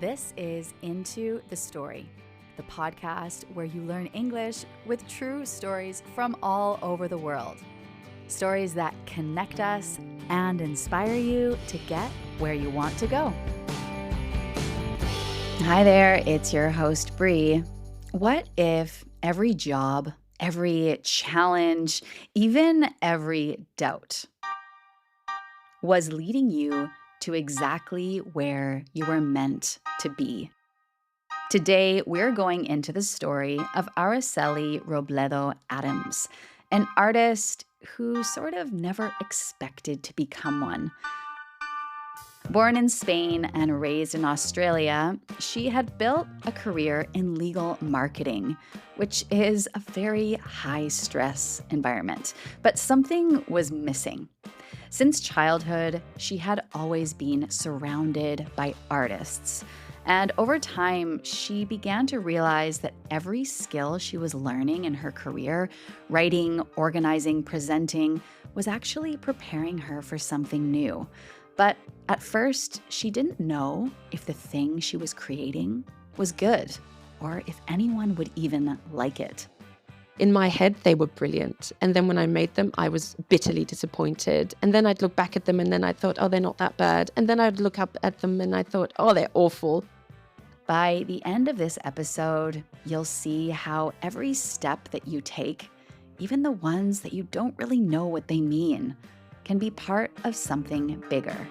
This is Into the Story, the podcast where you learn English with true stories from all over the world. Stories that connect us and inspire you to get where you want to go. Hi there, it's your host, Bree. What if every job, every challenge, even every doubt was leading you to exactly where you were meant to be? Today, we're going into the story of Araceli Robledo Adams, an artist who sort of never expected to become one. Born in Spain and raised in Australia, she had built a career in legal marketing, which is a very high-stress environment. But something was missing. Since childhood, she had always been surrounded by artists. And over time, she began to realize that every skill she was learning in her career, writing, organizing, presenting, was actually preparing her for something new. But at first, she didn't know if the thing she was creating was good or if anyone would even like it. In my head, they were brilliant. And then when I made them, I was bitterly disappointed. And then I'd look back at them and then I thought, oh, they're not that bad. And then I'd look up at them and I thought, oh, they're awful. By the end of this episode, you'll see how every step that you take, even the ones that you don't really know what they mean, can be part of something bigger.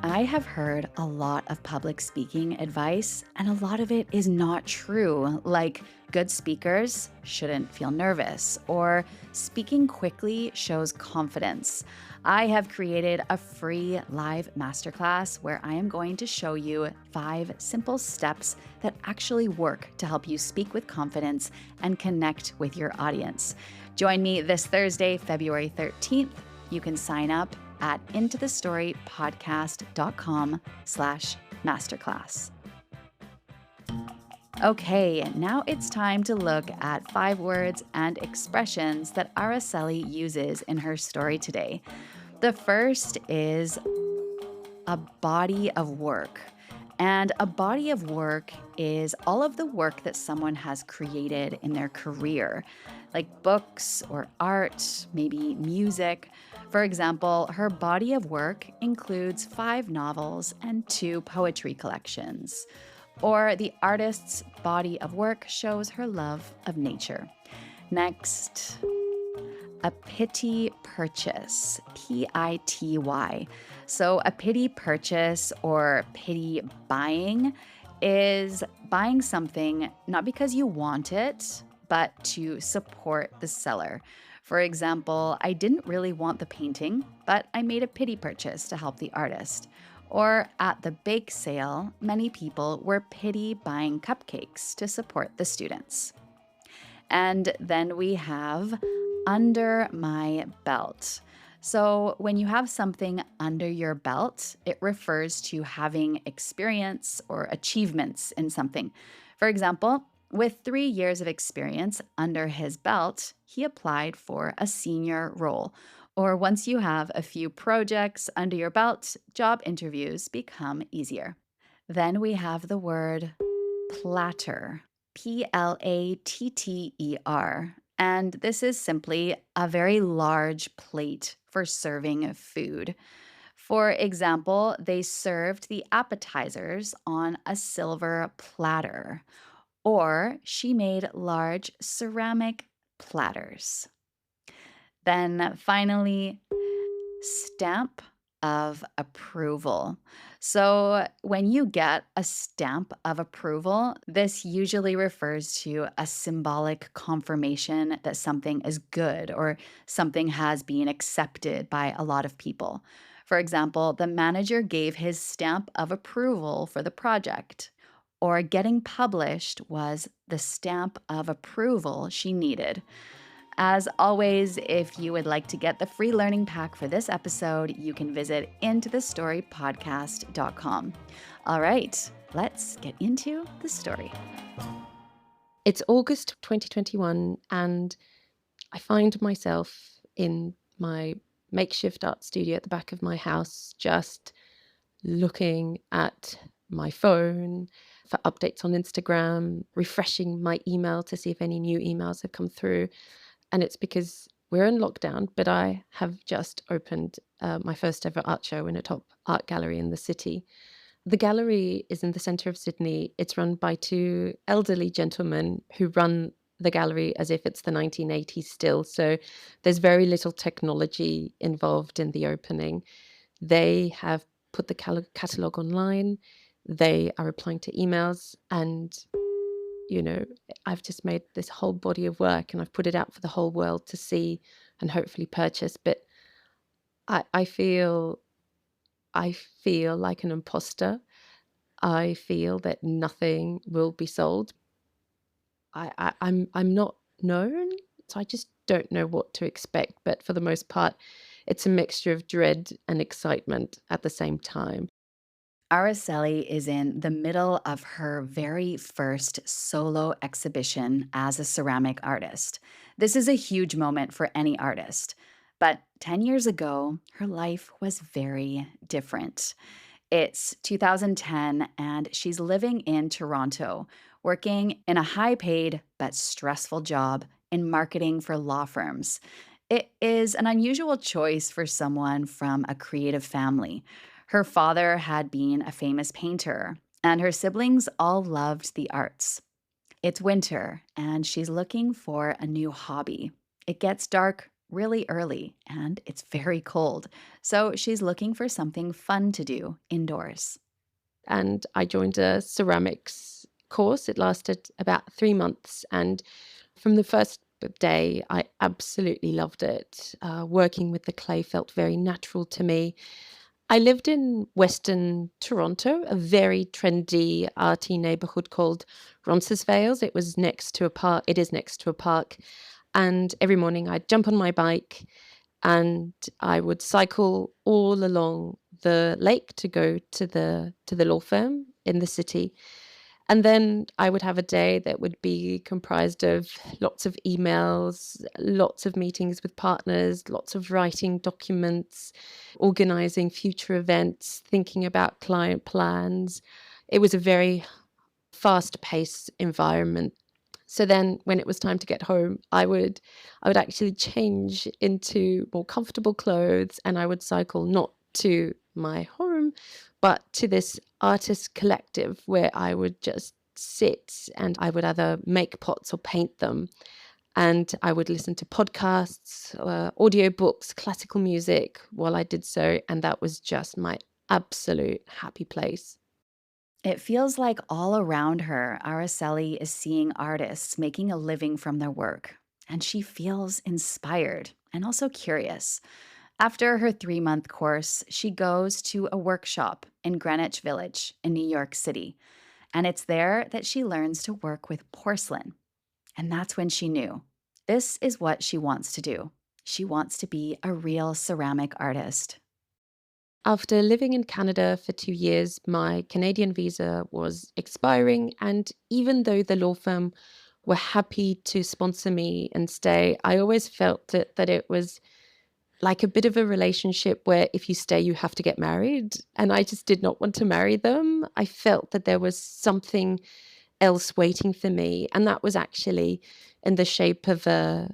I have heard a lot of public speaking advice, and a lot of it is not true, like good speakers shouldn't feel nervous, or speaking quickly shows confidence. I have created a free live masterclass where I am going to show you 5 simple steps that actually work to help you speak with confidence and connect with your audience. Join me this Thursday, February 13th. You can sign up at intothestorypodcast.com/masterclass. Okay, now it's time to look at 5 words and expressions that Araceli uses in her story today. The first is a body of work. And a body of work is all of the work that someone has created in their career, like books or art, maybe music. For example, her body of work includes 5 novels and 2 poetry collections. Or the artist's body of work shows her love of nature. Next, a pity purchase, P-I-T-Y. So a pity purchase or pity buying is buying something not because you want it, but to support the seller. For example, I didn't really want the painting, but I made a pity purchase to help the artist. Or at the bake sale, many people were pity buying cupcakes to support the students. And then we have under my belt. So when you have something under your belt, it refers to having experience or achievements in something. For example, with 3 years of experience under his belt, he applied for a senior role. Or once you have a few projects under your belt, job interviews become easier. Then we have the word platter, P-L-A-T-T-E-R. And this is simply a very large plate for serving food. For example, they served the appetizers on a silver platter. Or she made large ceramic platters. Then finally, stamp of approval. So when you get a stamp of approval, this usually refers to a symbolic confirmation that something is good or something has been accepted by a lot of people. For example, the manager gave his stamp of approval for the project, or getting published was the stamp of approval she needed. As always, if you would like to get the free learning pack for this episode, you can visit intothestorypodcast.com. All right, let's get into the story. It's August 2021 and I find myself in my makeshift art studio at the back of my house, just looking at my phone for updates on Instagram, refreshing my email to see if any new emails have come through. And it's because we're in lockdown, but I have just opened my first ever art show in a top art gallery in the city. The gallery is in the centre of Sydney. It's run by two elderly gentlemen who run the gallery as if it's the 1980s still. So there's very little technology involved in the opening. They have put the catalogue online. They are replying to emails. And, you know, I've just made this whole body of work and I've put it out for the whole world to see and hopefully purchase. But I feel like an imposter. I feel that nothing will be sold. I'm not known, so I just don't know what to expect. But for the most part, it's a mixture of dread and excitement at the same time. Araceli is in the middle of her very first solo exhibition as a ceramic artist. This is a huge moment for any artist. But 10 years ago, her life was very different. It's 2010, and she's living in Toronto, working in a high paid but stressful job in marketing for law firms. It is an unusual choice for someone from a creative family. Her father had been a famous painter, and her siblings all loved the arts. It's winter, and she's looking for a new hobby. It gets dark really early, and it's very cold, so she's looking for something fun to do indoors. And I joined a ceramics course. It lasted about 3 months. And from the first day, I absolutely loved it. Working with the clay felt very natural to me. I lived in Western Toronto, a very trendy, arty neighborhood called Roncesvalles. It was next to a park. It is next to a park. And every morning I'd jump on my bike and I would cycle all along the lake to go to the law firm in the city. And then I would have a day that would be comprised of lots of emails, lots of meetings with partners, lots of writing documents, organizing future events, thinking about client plans. It was a very fast-paced environment. So then when it was time to get home, I would actually change into more comfortable clothes and I would cycle not to my home, but to this artist collective where I would just sit and I would either make pots or paint them. And I would listen to podcasts, audiobooks, classical music while I did so. And that was just my absolute happy place. It feels like all around her, Araceli is seeing artists making a living from their work, and she feels inspired and also curious. After her 3 month course, she goes to a workshop in Greenwich Village in New York City, and it's there that she learns to work with porcelain. And that's when she knew this is what she wants to do. She wants to be a real ceramic artist. After living in Canada for 2 years, my Canadian visa was expiring. And even though the law firm were happy to sponsor me and stay, I always felt that it was like a bit of a relationship where if you stay, you have to get married. And I just did not want to marry them. I felt that there was something else waiting for me, and that was actually in the shape of a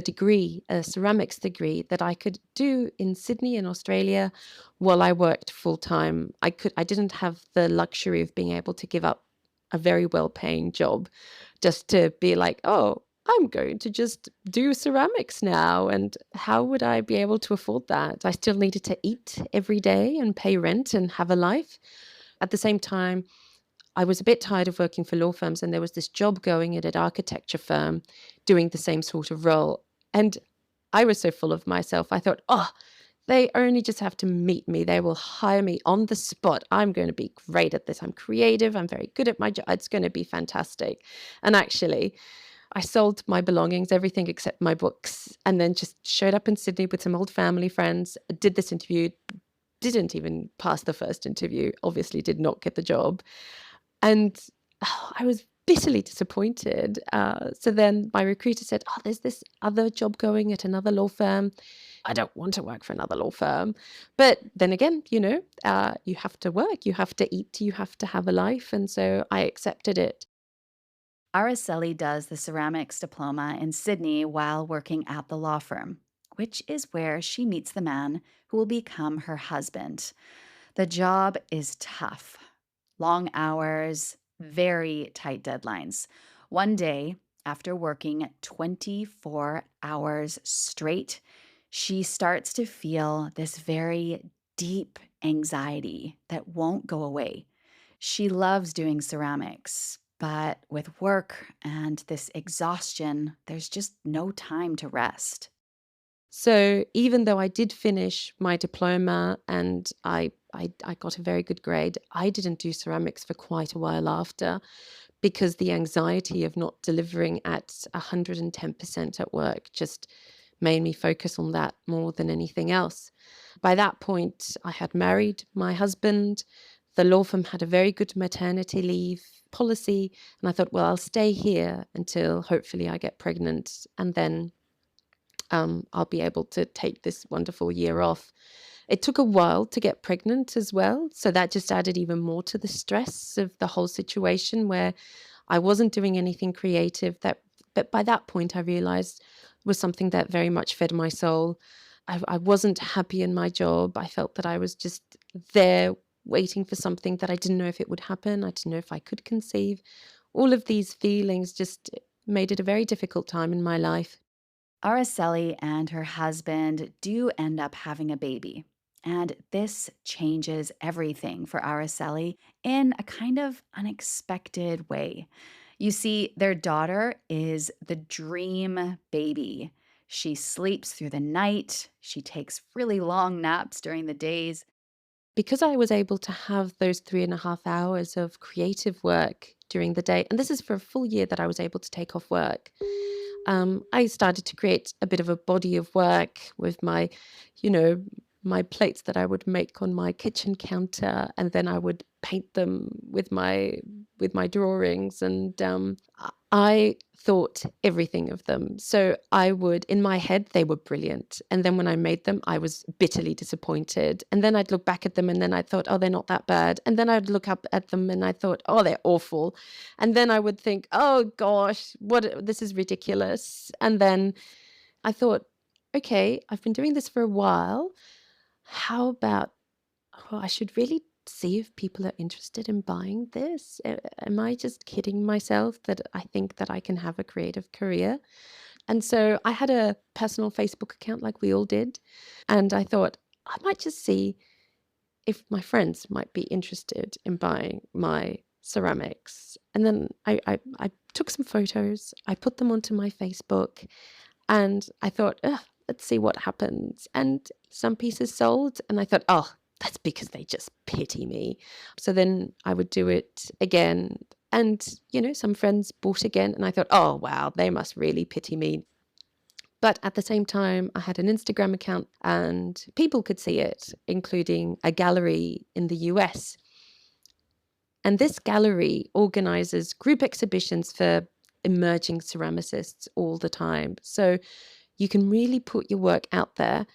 degree, a ceramics degree that I could do in Sydney in Australia while I worked full time. I didn't have the luxury of being able to give up a very well paying job just to be like, oh, I'm going to just do ceramics now. And how would I be able to afford that? I still needed to eat every day and pay rent and have a life. At the same time, I was a bit tired of working for law firms, and there was this job going at an architecture firm doing the same sort of role. And I was so full of myself. I thought, oh, they only just have to meet me. They will hire me on the spot. I'm going to be great at this. I'm creative. I'm very good at my job. It's going to be fantastic. And actually, I sold my belongings, everything except my books, and then just showed up in Sydney with some old family friends, did this interview, didn't even pass the first interview, obviously did not get the job. And I was bitterly disappointed. So then my recruiter said, oh, there's this other job going at another law firm. I don't want to work for another law firm. But then again, you have to work, you have to eat, you have to have a life. And so I accepted it. Araceli does the ceramics diploma in Sydney while working at the law firm, which is where she meets the man who will become her husband. The job is tough. Long hours, very tight deadlines. One day, after working 24 hours straight, she starts to feel this very deep anxiety that won't go away. She loves doing ceramics, but with work and this exhaustion, there's just no time to rest. So even though I did finish my diploma and I got a very good grade, I didn't do ceramics for quite a while after because the anxiety of not delivering at 110% at work just made me focus on that more than anything else. By that point, I had married my husband. The law firm had a very good maternity leave policy. And I thought, well, I'll stay here until hopefully I get pregnant. And then I'll be able to take this wonderful year off. It took a while to get pregnant as well. So that just added even more to the stress of the whole situation where I wasn't doing anything creative but by that point I realized was something that very much fed my soul. I wasn't happy in my job. I felt that I was just there waiting for something that I didn't know if it would happen. I didn't know if I could conceive. All of these feelings just made it a very difficult time in my life. Araceli and her husband do end up having a baby. And this changes everything for Araceli in a kind of unexpected way. You see, their daughter is the dream baby. She sleeps through the night, she takes really long naps during the days. Because I was able to have those 3.5 hours of creative work during the day, and this is for a full year that I was able to take off work, I started to create a bit of a body of work with you know, my plates that I would make on my kitchen counter, and then I would paint them with my drawings, and I thought everything of them. So I would, in my head, they were brilliant, and then when I made them, I was bitterly disappointed. And then I'd look back at them, and then I thought, oh, they're not that bad. And then I'd look up at them, and I thought, oh, they're awful. And then I would think, oh gosh, what this is ridiculous. And then I thought, okay, I've been doing this for a while. How about, oh, I should really see if people are interested in buying this. Am I just kidding myself that I think that I can have a creative career? And so I had a personal Facebook account like we all did. And I thought, I might just see if my friends might be interested in buying my ceramics. And then I took some photos, I put them onto my Facebook, and I thought, ugh, let's see what happens. And some pieces sold, and I thought, oh, that's because they just pity me. So then I would do it again. And, some friends bought again, and I thought, oh, wow, they must really pity me. But at the same time, I had an Instagram account and people could see it, including a gallery in the US. And this gallery organizes group exhibitions for emerging ceramicists all the time. So you can really put your work out there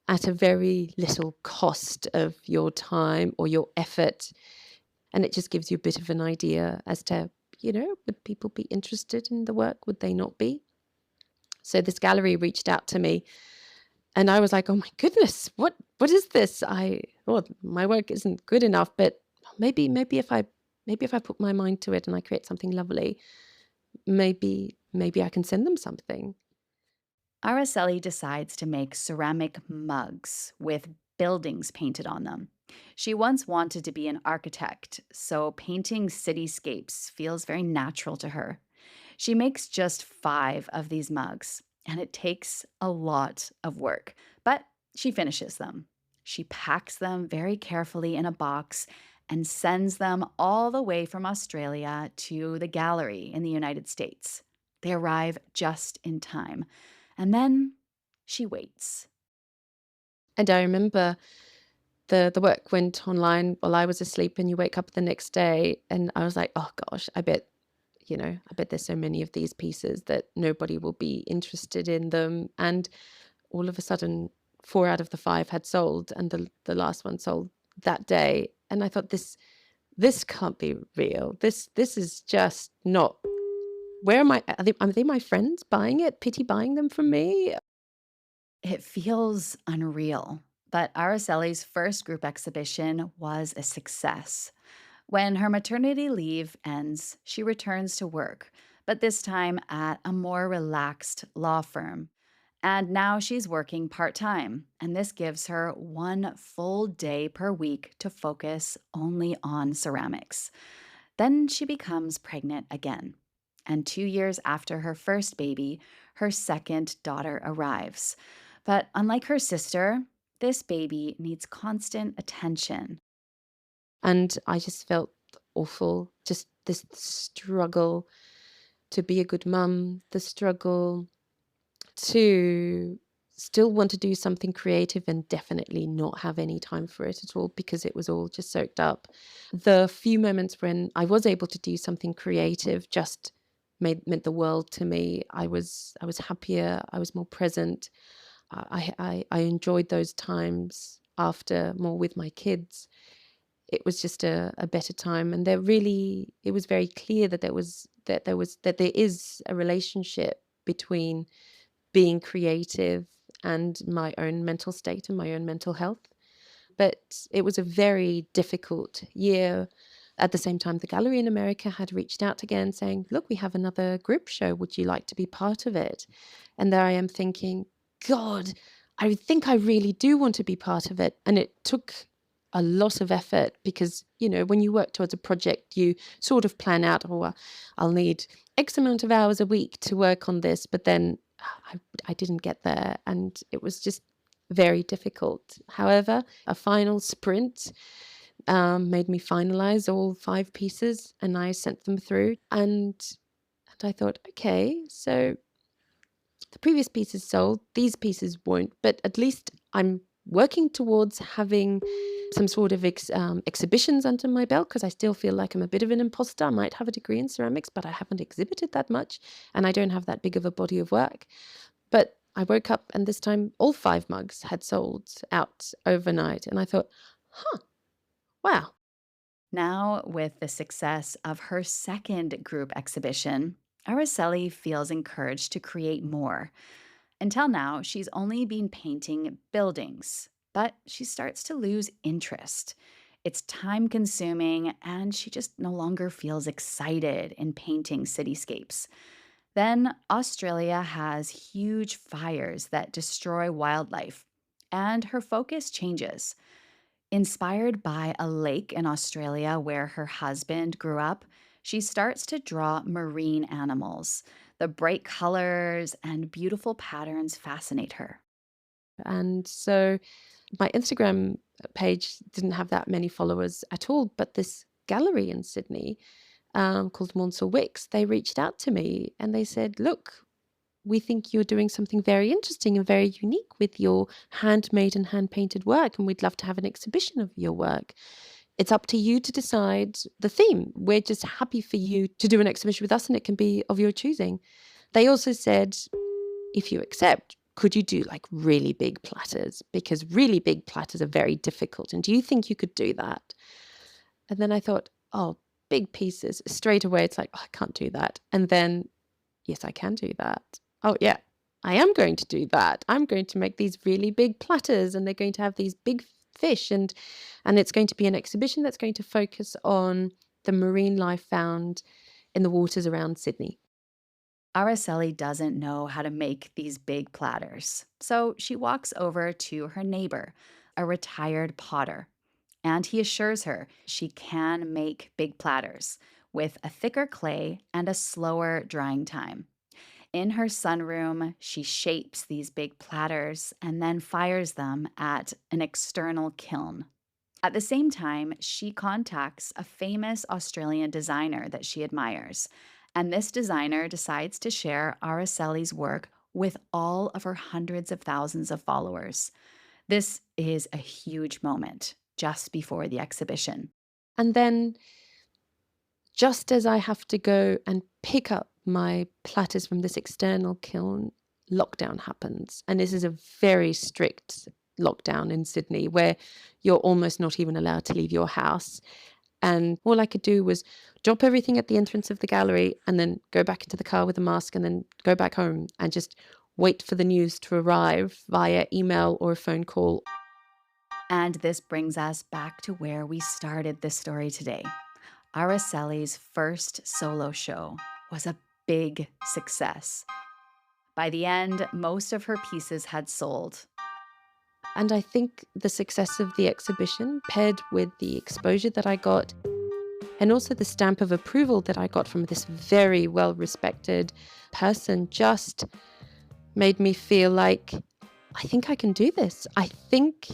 at a very little cost of your time or your effort. And it just gives you a bit of an idea as to, would people be interested in the work? Would they not be? So this gallery reached out to me and I was like, oh my goodness, what is this? My work isn't good enough, but maybe if I put my mind to it and I create something lovely, maybe I can send them something. Araceli decides to make ceramic mugs with buildings painted on them. She once wanted to be an architect, so painting cityscapes feels very natural to her. She makes just 5 of these mugs, and it takes a lot of work, but she finishes them. She packs them very carefully in a box and sends them all the way from Australia to the gallery in the United States. They arrive just in time. And then she waits. And I remember the work went online while I was asleep and you wake up the next day and I was like, oh gosh, I bet there's so many of these pieces that nobody will be interested in them. And all of a sudden 4 out of the 5 had sold, and the last one sold that day. And I thought, this can't be real. This is just not. Where am I? Are they my friends buying it? Pity buying them from me? It feels unreal, but Araceli's first group exhibition was a success. When her maternity leave ends, she returns to work, but this time at a more relaxed law firm. And now she's working part time, and this gives her one full day per week to focus only on ceramics. Then she becomes pregnant again. And 2 years after her first baby, her second daughter arrives. But unlike her sister, this baby needs constant attention. And I just felt awful. Just this struggle to be a good mum, the struggle to still want to do something creative and definitely not have any time for it at all because it was all just soaked up. The few moments when I was able to do something creative just meant the world to me. I was happier, I was more present. I enjoyed those times after more with my kids. It was just a better time, and it was very clear that there is a relationship between being creative and my own mental state and my own mental health. But it was a very difficult year. At the same time, the gallery in America had reached out again saying, "Look, we have another group show. Would you like to be part of it?" And there I am thinking, God, I think I really do want to be part of it. And it took a lot of effort because, when you work towards a project, you sort of plan out, oh, I'll need X amount of hours a week to work on this. But then I didn't get there, and it was just very difficult. However, a final sprint made me finalize all 5 pieces, and I sent them through. And I thought, okay, so the previous pieces sold, these pieces won't, but at least I'm working towards having some sort of exhibitions under my belt because I still feel like I'm a bit of an imposter. I might have a degree in ceramics, but I haven't exhibited that much, and I don't have that big of a body of work. But I woke up and this time all 5 mugs had sold out overnight. And I thought, huh, wow. Now, with the success of her second group exhibition, Araceli feels encouraged to create more. Until now, she's only been painting buildings, but she starts to lose interest. It's time consuming, and she just no longer feels excited in painting cityscapes. Then, Australia has huge fires that destroy wildlife, and her focus changes. Inspired by a lake in Australia where her husband grew up, she starts to draw marine animals. The bright colors and beautiful patterns fascinate her. And so my Instagram page didn't have that many followers at all. But this gallery in Sydney called Monsell Wicks, they reached out to me and they said, look, we think you're doing something very interesting and very unique with your handmade and hand painted work, and we'd love to have an exhibition of your work. It's up to you to decide the theme. We're just happy for you to do an exhibition with us, and it can be of your choosing. They also said, if you accept, could you do like really big platters? Because really big platters are very difficult. And do you think you could do that? And then I thought, oh, big pieces. Straight away, it's like, oh, I can't do that. And then, yes, I can do that. Oh, yeah, I am going to do that. I'm going to make these really big platters, and they're going to have these big fish, and it's going to be an exhibition that's going to focus on the marine life found in the waters around Sydney. Araceli doesn't know how to make these big platters, so she walks over to her neighbor, a retired potter, and he assures her she can make big platters with a thicker clay and a slower drying time. In her sunroom, she shapes these big platters and then fires them at an external kiln. At the same time, she contacts a famous Australian designer that she admires, and this designer decides to share Araceli's work with all of her hundreds of thousands of followers. This is a huge moment just before the exhibition. And then, just as I have to go and pick up my platters from this external kiln, lockdown happens. And this is a very strict lockdown in Sydney where you're almost not even allowed to leave your house. And all I could do was drop everything at the entrance of the gallery and then go back into the car with a mask and then go back home and just wait for the news to arrive via email or a phone call. And this brings us back to where we started this story today. Araceli's first solo show was a big success. By the end, most of her pieces had sold. And I think the success of the exhibition, paired with the exposure that I got, and also the stamp of approval that I got from this very well-respected person, just made me feel like, I think I can do this. I think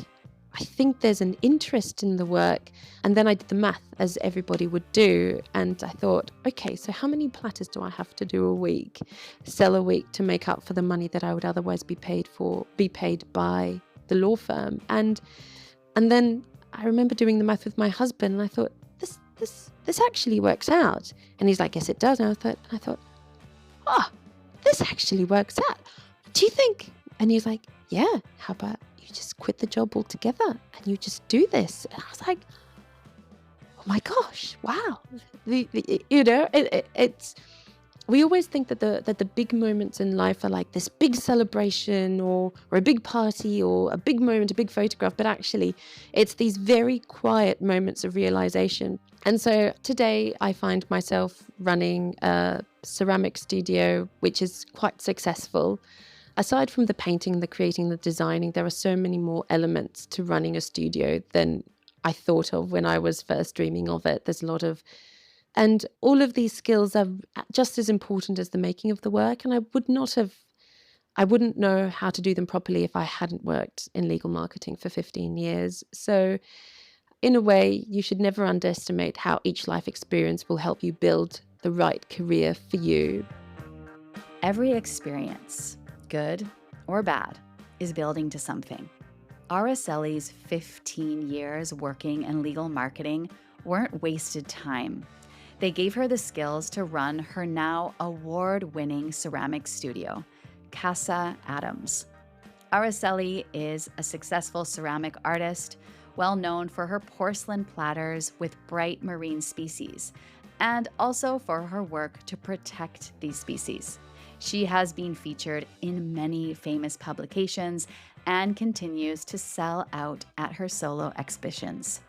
there's an interest in the work. And then I did the math, as everybody would do. And I thought, okay, so how many platters do I have to do a week, sell a week, to make up for the money that I would otherwise be paid by the law firm? And then I remember doing the math with my husband, and I thought, this actually works out. And he's like, yes, it does. And I thought, oh, this actually works out. Do you think? And he's like, yeah, how about you just quit the job altogether and you just do this? And I was like, oh my gosh, wow. It's we always think that the big moments in life are like this big celebration or a big party or a big moment, a big photograph, but actually it's these very quiet moments of realization. And so today I find myself running a ceramic studio, which is quite successful. Aside from the painting, the creating, the designing, there are so many more elements to running a studio than I thought of when I was first dreaming of it. There's a lot of, and all of these skills are just as important as the making of the work. And I wouldn't know how to do them properly if I hadn't worked in legal marketing for 15 years. So in a way, you should never underestimate how each life experience will help you build the right career for you. Every experience, good or bad, is building to something. Araceli's 15 years working in legal marketing weren't wasted time. They gave her the skills to run her now award-winning ceramic studio, Casa Adams. Araceli is a successful ceramic artist, well known for her porcelain platters with bright marine species, and also for her work to protect these species. She has been featured in many famous publications and continues to sell out at her solo exhibitions.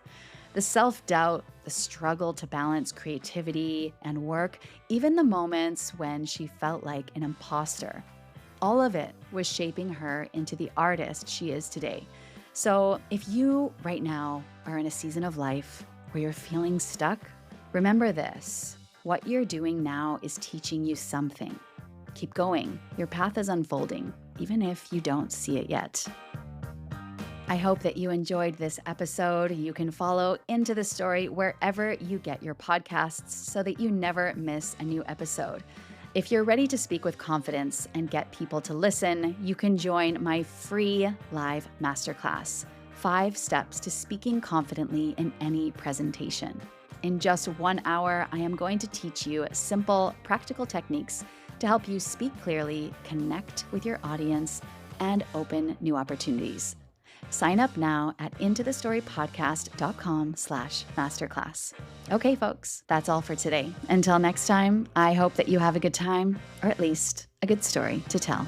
The self-doubt, the struggle to balance creativity and work, even the moments when she felt like an imposter, all of it was shaping her into the artist she is today. So if you right now are in a season of life where you're feeling stuck, remember this: what you're doing now is teaching you something. Keep going. Your path is unfolding, even if you don't see it yet. I hope that you enjoyed this episode. You can follow Into the Story wherever you get your podcasts so that you never miss a new episode. If you're ready to speak with confidence and get people to listen, you can join my free live masterclass, 5 Steps to Speaking Confidently in Any Presentation. In just 1 hour, I am going to teach you simple, practical techniques to help you speak clearly, connect with your audience, and open new opportunities. Sign up now at intothestorypodcast.com/masterclass. Okay, folks, that's all for today. Until next time, I hope that you have a good time, or at least a good story to tell.